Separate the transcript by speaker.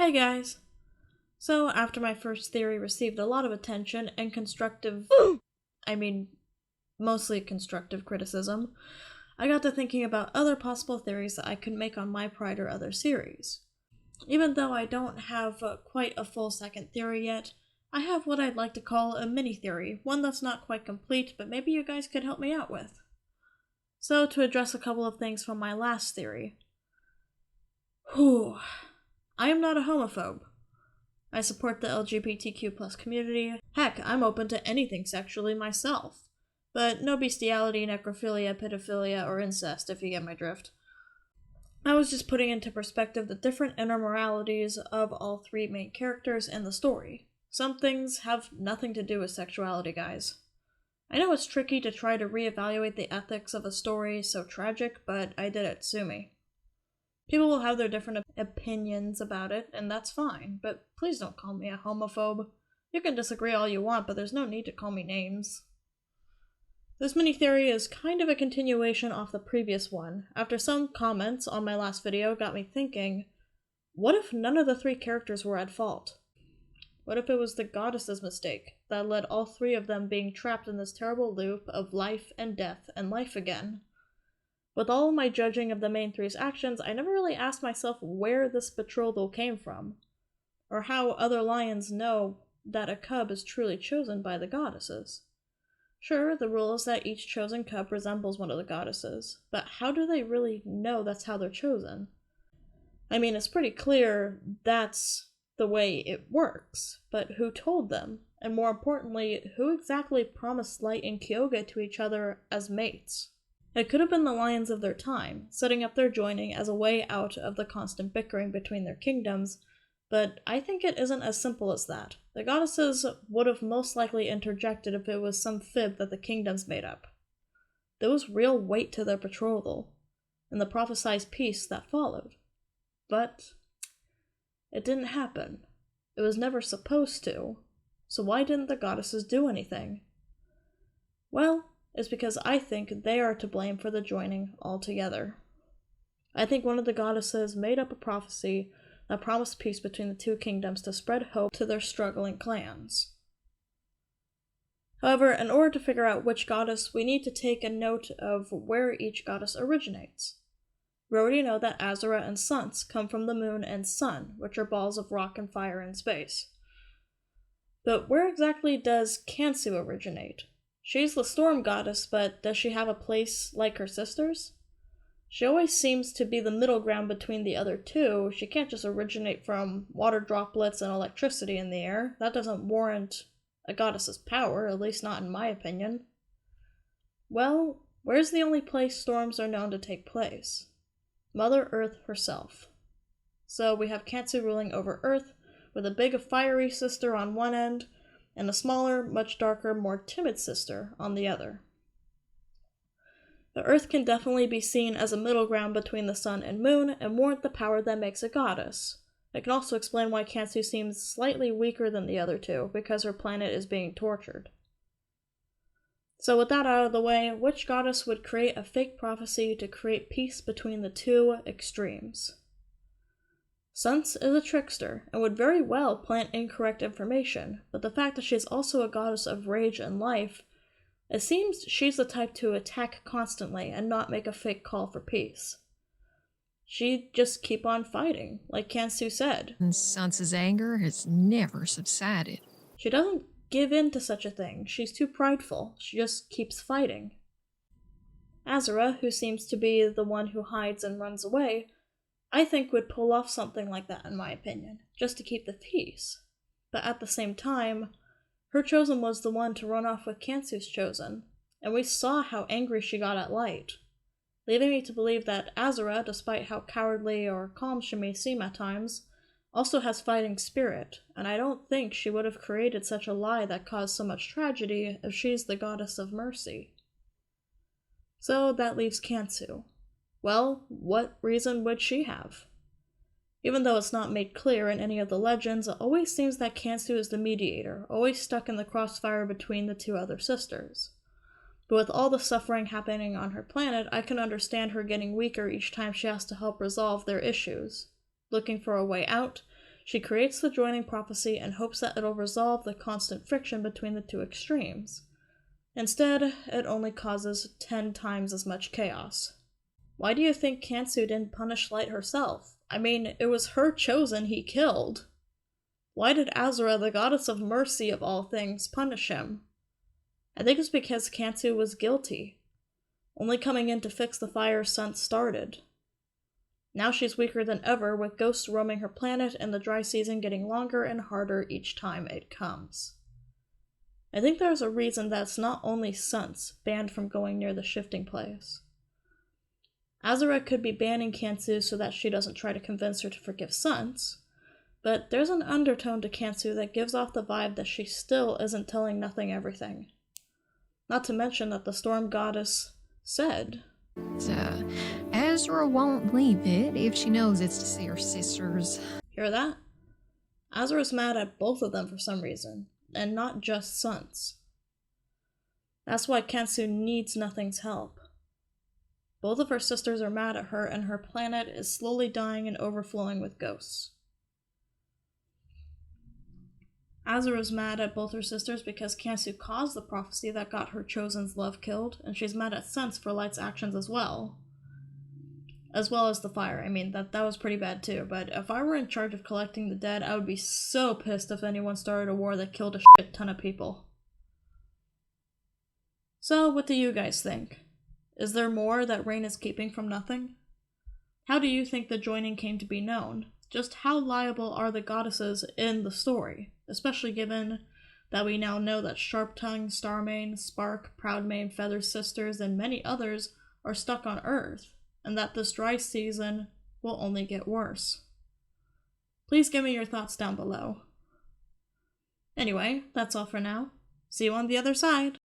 Speaker 1: Hey guys! So, after my first theory received a lot of attention and mostly constructive criticism, I got to thinking about other possible theories that I could make on my Pride or Other series. Even though I don't have quite a full second theory yet, I have what I'd like to call a mini-theory, one that's not quite complete, but maybe you guys could help me out with. So, to address a couple of things from my last theory. I am not a homophobe. I support the LGBTQ+ community. Heck, I'm open to anything sexually myself. But no bestiality, necrophilia, pedophilia, or incest, if you get my drift. I was just putting into perspective the different inner moralities of all three main characters in the story. Some things have nothing to do with sexuality, guys. I know it's tricky to try to reevaluate the ethics of a story so tragic, but I did it, sue me. People will have their different opinions about it, and that's fine, but please don't call me a homophobe. You can disagree all you want, but there's no need to call me names. This mini-theory is kind of a continuation off the previous one. After some comments on my last video got me thinking, what if none of the three characters were at fault? What if it was the goddess's mistake that led all three of them being trapped in this terrible loop of life and death and life again? With all of my judging of the main three's actions, I never really asked myself where this betrothal came from, or how other lions know that a cub is truly chosen by the goddesses. Sure, the rule is that each chosen cub resembles one of the goddesses, but how do they really know that's how they're chosen? I mean, it's pretty clear that's the way it works, but who told them? And more importantly, who exactly promised Light and Kyoga to each other as mates? It could have been the lions of their time, setting up their joining as a way out of the constant bickering between their kingdoms, but I think it isn't as simple as that. The goddesses would have most likely interjected if it was some fib that the kingdoms made up. There was real weight to their betrothal, and the prophesied peace that followed. But it didn't happen. It was never supposed to, so why didn't the goddesses do anything? Well, it's because I think they are to blame for the joining altogether. I think one of the goddesses made up a prophecy that promised peace between the two kingdoms to spread hope to their struggling clans. However, in order to figure out which goddess, we need to take a note of where each goddess originates. We already know that Azura and Suns come from the moon and sun, which are balls of rock and fire in space. But where exactly does Kansu originate? She's the storm goddess, but does she have a place like her sisters? She always seems to be the middle ground between the other two. She can't just originate from water droplets and electricity in the air. That doesn't warrant a goddess's power, at least not in my opinion. Well, where's the only place storms are known to take place? Mother Earth herself. So we have Kansu ruling over Earth, with a big fiery sister on one end, and a smaller, much darker, more timid sister on the other. The Earth can definitely be seen as a middle ground between the sun and moon, and warrant the power that makes a goddess. It can also explain why Kansu seems slightly weaker than the other two, because her planet is being tortured. So with that out of the way, which goddess would create a fake prophecy to create peace between the two extremes? Suns is a trickster, and would very well plant incorrect information, but the fact that she's also a goddess of rage and life, it seems she's the type to attack constantly and not make a fake call for peace. She'd just keep on fighting, like Kansu said.
Speaker 2: And Suns' anger has never subsided.
Speaker 1: She doesn't give in to such a thing. She's too prideful. She just keeps fighting. Azura, who seems to be the one who hides and runs away, I think would pull off something like that in my opinion, just to keep the peace. But at the same time, her chosen was the one to run off with Kansu's chosen, and we saw how angry she got at Light, leaving me to believe that Azura, despite how cowardly or calm she may seem at times, also has fighting spirit, and I don't think she would have created such a lie that caused so much tragedy if she's the goddess of mercy. So that leaves Kansu. Well, what reason would she have? Even though it's not made clear in any of the legends, it always seems that Kansu is the mediator, always stuck in the crossfire between the two other sisters. But with all the suffering happening on her planet, I can understand her getting weaker each time she has to help resolve their issues. Looking for a way out, She creates the joining prophecy and hopes that it'll resolve the constant friction between the two extremes. Instead, it only causes 10 times as much chaos. Why do you think Kansu didn't punish Light herself? I mean, it was her chosen he killed. Why did Azura, the goddess of mercy of all things, punish him? I think it's because Kansu was guilty, only coming in to fix the fire Sun started. Now she's weaker than ever, with ghosts roaming her planet and the dry season getting longer and harder each time it comes. I think there's a reason that it's not only Suns banned from going near the shifting place. Azura could be banning Kansu so that she doesn't try to convince her to forgive Suns, but there's an undertone to Kansu that gives off the vibe that she still isn't telling Nothing everything. Not to mention that the Storm Goddess said,
Speaker 2: Azura won't leave it if she knows it's to see her sisters.
Speaker 1: Hear that? Azura's mad at both of them for some reason, and not just Suns. That's why Kansu needs Nothing's help. Both of her sisters are mad at her, and her planet is slowly dying and overflowing with ghosts. Azura's mad at both her sisters because Kansu caused the prophecy that got her chosen's love killed, and she's mad at Suns for Light's actions as well. As well as the fire. I mean, that was pretty bad too, but if I were in charge of collecting the dead, I would be so pissed if anyone started a war that killed a shit ton of people. So, what do you guys think? Is there more that Rain is keeping from Nothing? How do you think the joining came to be known? Just how liable are the goddesses in the story? Especially given that we now know that Sharp-Tongue, Starmane, Spark, Proudmane, Feather Sisters, and many others are stuck on Earth, and that this dry season will only get worse. Please give me your thoughts down below. Anyway, that's all for now. See you on the other side!